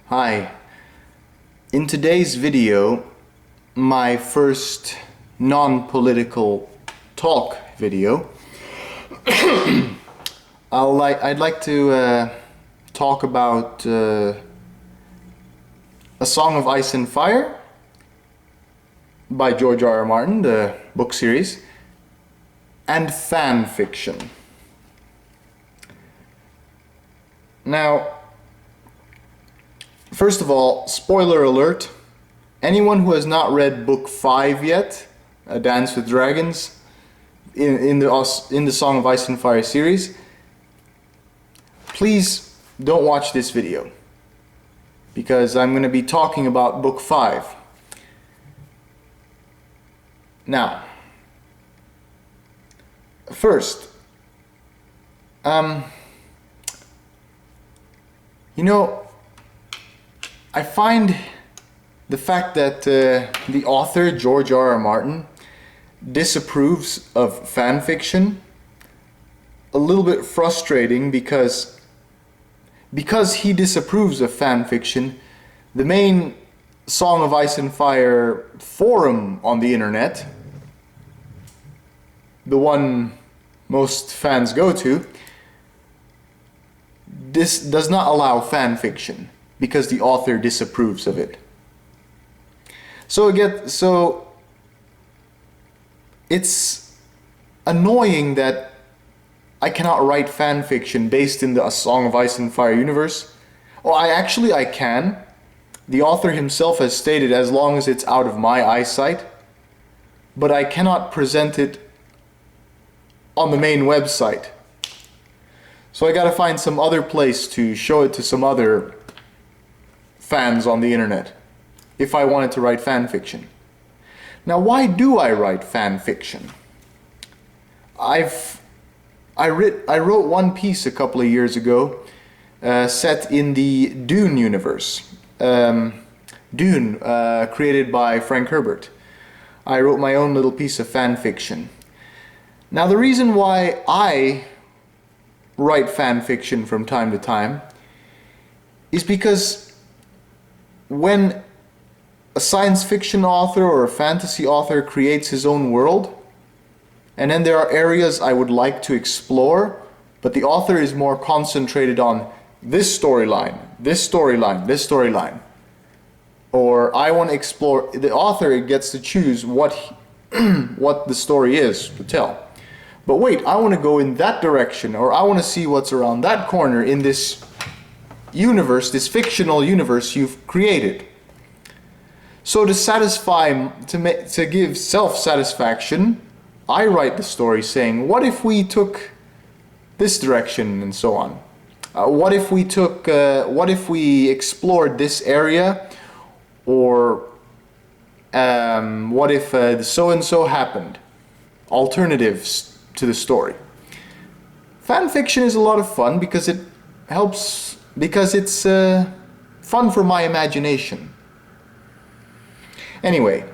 Hi. In today's video, my first non-political talk video, I'd like to talk about A Song of Ice and Fire by George R. R. Martin, the book series, and fan fiction. Now, first of all, spoiler alert, anyone who has not read book 5 yet, A Dance with Dragons, in the Song of Ice and Fire series, please don't watch this video, because I'm going to be talking about book 5. Now, first, I find the fact that the author, George R. R. Martin, disapproves of fan fiction a little bit frustrating because he disapproves of fan fiction, the main Song of Ice and Fire forum on the internet, the one most fans go to, this does not allow fan fiction because the author disapproves of it. So it's annoying that I cannot write fan fiction based in the A Song of Ice and Fire universe. Well, I can. The author himself has stated as long as it's out of my eyesight, but I cannot present it on the main website. So I gotta find some other place to show it to some other fans on the internet if I wanted to write fan fiction. Now, why do I write fan fiction? I wrote one piece a couple of years ago set in the Dune universe. Dune, created by Frank Herbert. I wrote my own little piece of fan fiction. Now, the reason why I write fan fiction from time to time is because when a science fiction author or a fantasy author creates his own world, and then there are areas I would like to explore, but the author is more concentrated on this storyline, this storyline, this storyline, or I want to explore, the author gets to choose what the story is to tell. But wait, I want to go in that direction, or I want to see what's around that corner in this universe, this fictional universe you've created. So to give self-satisfaction, I write the story saying, what if we took this direction and so on? What if we explored this area, or what if so and so happened? Alternatives to the story. Fan fiction is a lot of fun because it helps, because it's fun for my imagination. Anyway,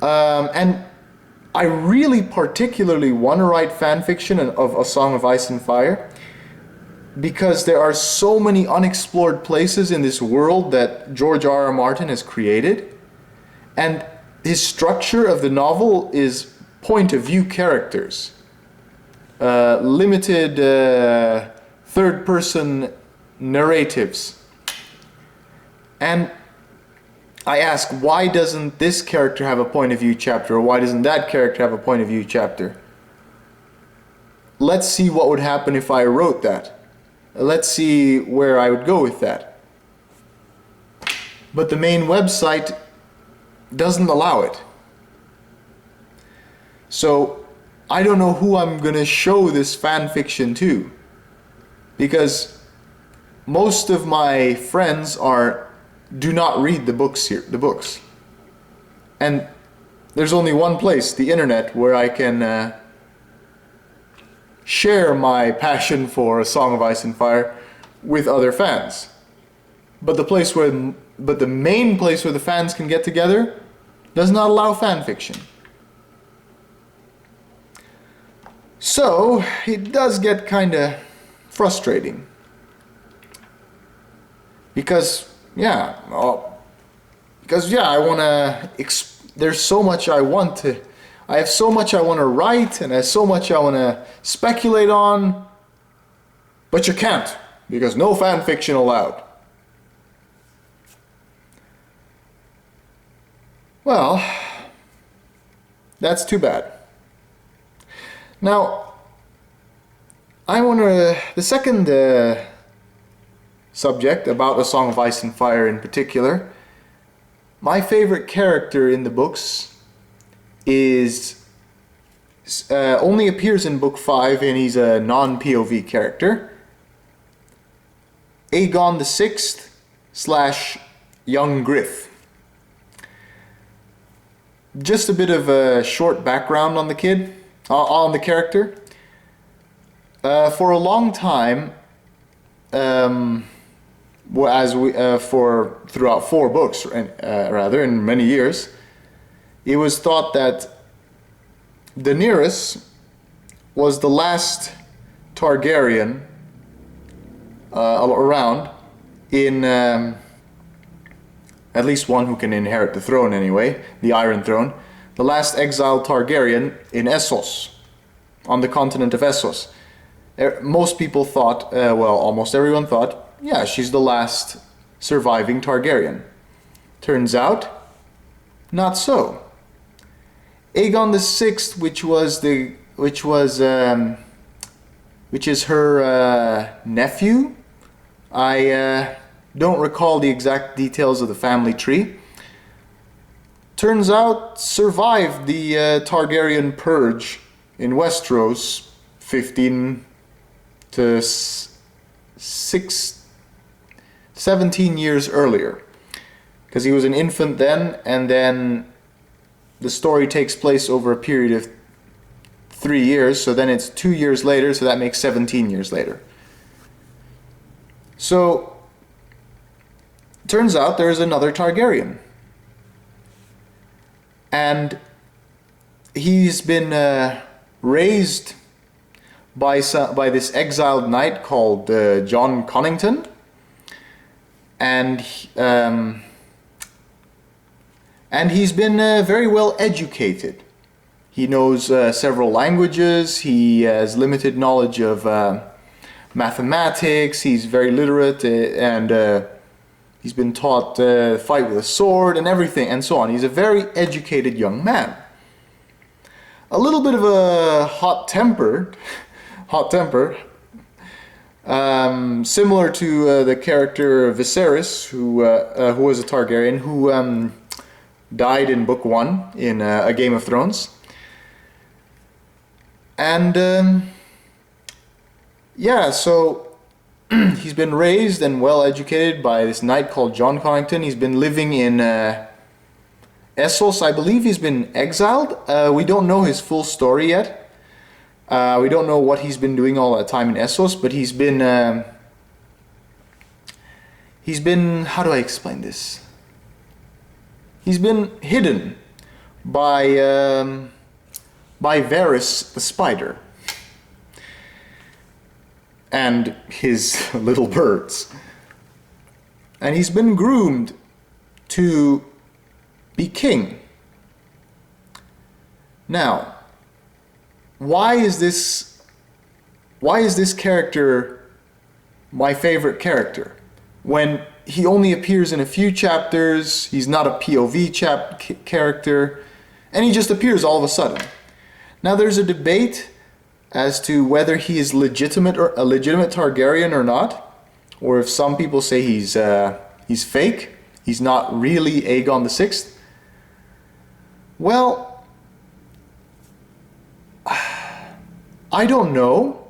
and I really particularly want to write fan fiction of A Song of Ice and Fire because there are so many unexplored places in this world that George R. R. Martin has created, and his structure of the novel is point of view characters. Limited third-person narratives. And I ask, why doesn't this character have a point of view chapter, or why doesn't that character have a point of view chapter? Let's see what would happen if I wrote that. Let's see where I would go with that. But the main website doesn't allow it. So I don't know who I'm gonna show this fan fiction to, because most of my friends do not read the books here, and there's only one place, the internet, where I can share my passion for A Song of Ice and Fire with other fans. But the main place where the fans can get together does not allow fan fiction. So it does get kind of frustrating, because Yeah, because yeah, I want to. There's so much I want to. I have so much I want to write, and there's so much I want to speculate on. But you can't, because no fan fiction allowed. Well, that's too bad. Now, I want to. The second subject about A Song of Ice and Fire in particular, my favorite character in the books is only appears in book 5, and he's a non-POV character. Aegon the Sixth / Young Griff. Just a bit of a short background on the kid, on the character. For a long time, throughout 4 books, in many years, it was thought that Daenerys was the last Targaryen around, in at least one who can inherit the throne anyway, the Iron Throne, the last exiled Targaryen in Essos, on the continent of Essos. Most people thought, almost everyone thought, yeah, she's the last surviving Targaryen. Turns out, not so. Aegon the Sixth, which is her nephew. I don't recall the exact details of the family tree. Turns out, survived the Targaryen purge in Westeros 15 to 17 years earlier, because he was an infant then, and then the story takes place over a period of 3 years, so then it's 2 years later, so that makes 17 years later. So, turns out there's another Targaryen. And he's been raised by this exiled knight called Jon Connington. And he's been very well educated. He knows several languages. He has limited knowledge of mathematics. He's very literate, and he's been taught to fight with a sword and everything, and so on. He's a very educated young man. A little bit of a hot temper, similar to the character Viserys, who was a Targaryen, who died in book 1 in A Game of Thrones. And yeah, so he's been raised and well educated by this knight called Jon Connington. He's been living in Essos. I believe he's been exiled. We don't know his full story yet. We don't know what he's been doing all that time in Essos, but he's been, how do I explain this? He's been hidden by Varys the spider and his little birds. And he's been groomed to be king. Now, why is this character my favorite character? When he only appears in a few chapters, he's not a POV character, and he just appears all of a sudden. Now there's a debate as to whether he is legitimate or a legitimate Targaryen or not, or if some people say he's fake, he's not really Aegon the Sixth. Well, I don't know.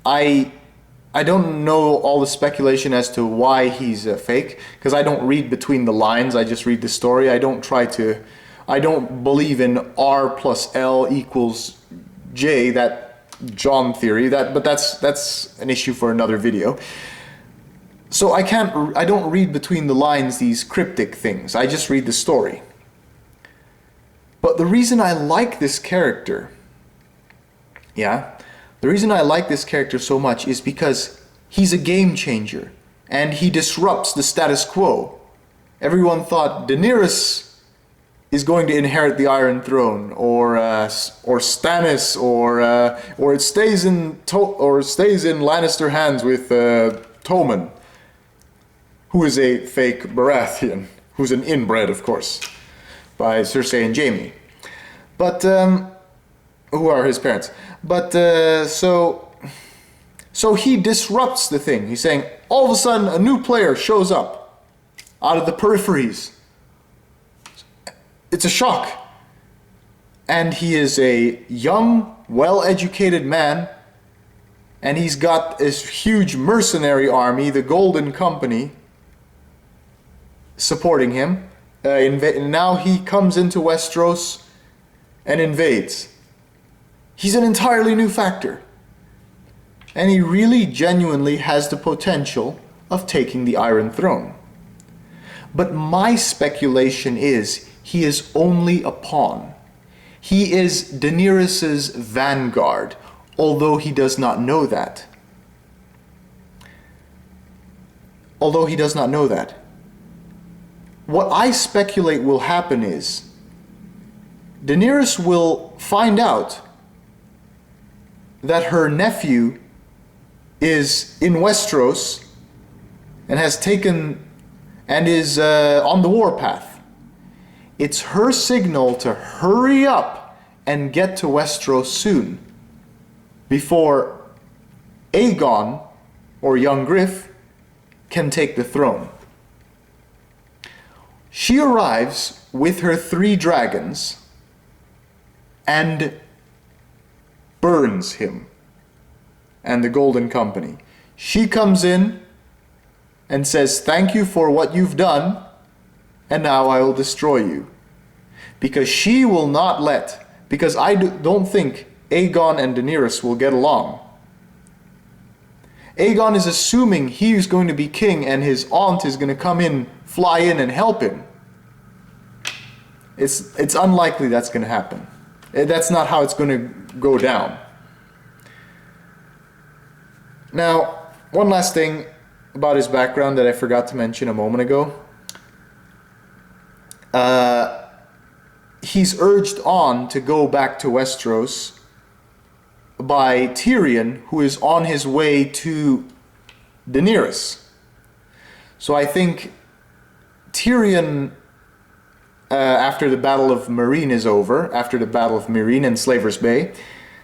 I don't know all the speculation as to why he's fake, because I don't read between the lines. I just read the story. I don't believe in R plus L equals J, that John theory. But that's an issue for another video. So I don't read between the lines these cryptic things. I just read the story. But the reason I like this character, the reason I like this character so much is because he's a game changer. and he disrupts the status quo. Everyone thought Daenerys is going to inherit the Iron Throne, or Stannis, or it stays in Lannister hands with Tommen, who is a fake Baratheon, who's an inbred, of course, by Cersei and Jaime, but who are his parents. But so he disrupts the thing. He's saying all of a sudden a new player shows up out of the peripheries. It's a shock. And he is a young, well-educated man, and he's got this huge mercenary army, the Golden Company, supporting him. Now he comes into Westeros and invades. He's an entirely new factor. And he really genuinely has the potential of taking the Iron Throne. But my speculation is he is only a pawn. He is Daenerys's vanguard, although he does not know that. Although he does not know that. What I speculate will happen is Daenerys will find out that her nephew is in Westeros and has taken and is on the warpath. It's her signal to hurry up and get to Westeros soon, before Aegon, or Young Griff, can take the throne. She arrives with her 3 dragons and burns him and the Golden Company. She comes in and says, "Thank you for what you've done, and now I will destroy you." Because she will not let, because I don't think Aegon and Daenerys will get along. Aegon is assuming he's going to be king and his aunt is going to fly in and help him. It's unlikely that's going to happen. That's not how it's going to go down. Now, one last thing about his background that I forgot to mention a moment ago. He's urged on to go back to Westeros by Tyrion, who is on his way to Daenerys. So I think Tyrion, after the Battle of Meereen is over, after the Battle of Meereen and Slaver's Bay,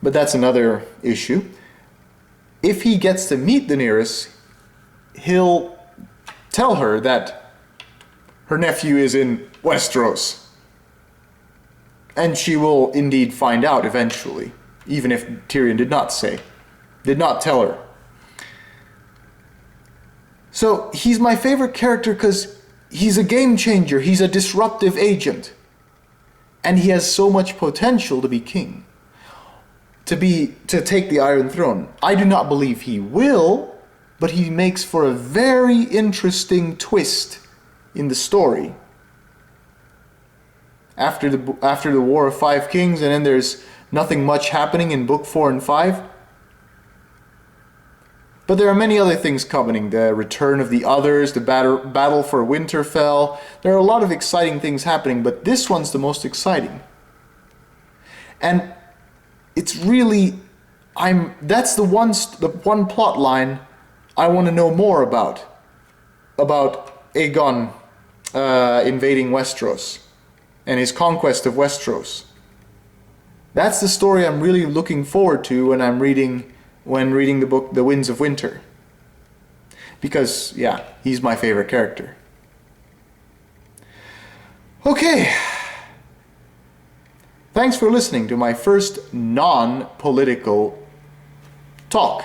but that's another issue. If he gets to meet Daenerys, he'll tell her that her nephew is in Westeros. And she will indeed find out eventually, even if Tyrion did not tell her. So he's my favorite character because he's a game changer, he's a disruptive agent. And he has so much potential to be king, to take the Iron Throne. I do not believe he will, but he makes for a very interesting twist in the story. After the War of 5 Kings, and then there's nothing much happening in Book 4 and 5. But there are many other things coming. The return of the others, the battle for Winterfell. There are a lot of exciting things happening, but this one's the most exciting. And it's really, that's the one plot line I want to know more about Aegon invading Westeros and his conquest of Westeros. That's the story I'm really looking forward to when reading the book The Winds of Winter. Because, yeah, he's my favorite character. Okay. Thanks for listening to my first non-political talk.